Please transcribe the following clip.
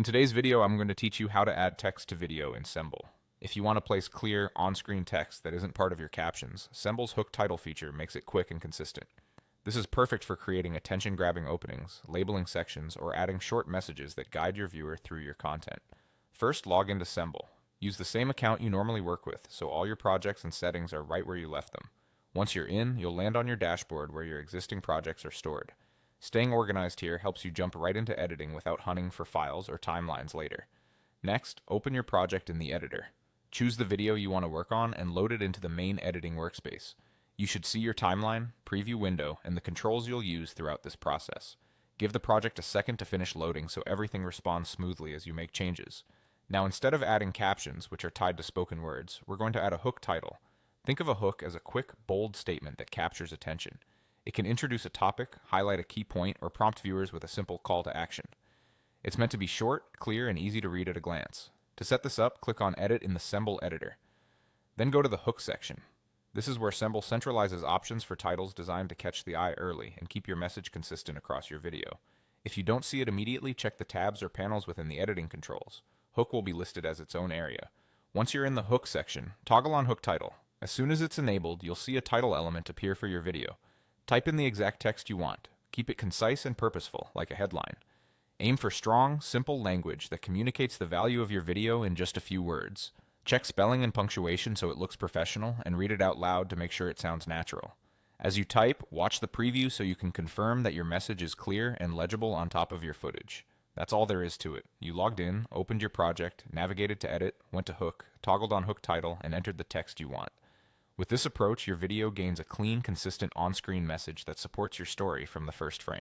In today's video, I'm going to teach you how to add text to video in Ssemble. If you want to place clear, on-screen text that isn't part of your captions, Semble's hook title feature makes it quick and consistent. This is perfect for creating attention-grabbing openings, labeling sections, or adding short messages that guide your viewer through your content. First, log into Ssemble. Use the same account you normally work with, so all your projects and settings are right where you left them. Once you're in, you'll land on your dashboard where your existing projects are stored. Staying organized here helps you jump right into editing without hunting for files or timelines later. Next, open your project in the editor. Choose the video you want to work on and load it into the main editing workspace. You should see your timeline, preview window, and the controls you'll use throughout this process. Give the project a second to finish loading so everything responds smoothly as you make changes. Now, instead of adding captions, which are tied to spoken words, we're going to add a hook title. Think of a hook as a quick, bold statement that captures attention. It can introduce a topic, highlight a key point, or prompt viewers with a simple call to action. It's meant to be short, clear, and easy to read at a glance. To set this up, click on Edit in the Ssemble editor. Then go to the Hook section. This is where Ssemble centralizes options for titles designed to catch the eye early and keep your message consistent across your video. If you don't see it immediately, check the tabs or panels within the editing controls. Hook will be listed as its own area. Once you're in the Hook section, toggle on Hook Title. As soon as it's enabled, you'll see a title element appear for your video. Type in the exact text you want. Keep it concise and purposeful, like a headline. Aim for strong, simple language that communicates the value of your video in just a few words. Check spelling and punctuation so it looks professional, and read it out loud to make sure it sounds natural. As you type, watch the preview so you can confirm that your message is clear and legible on top of your footage. That's all there is to it. You logged in, opened your project, navigated to edit, went to Hook, toggled on Hook Title, and entered the text you want. With this approach, your video gains a clean, consistent on-screen message that supports your story from the first frame.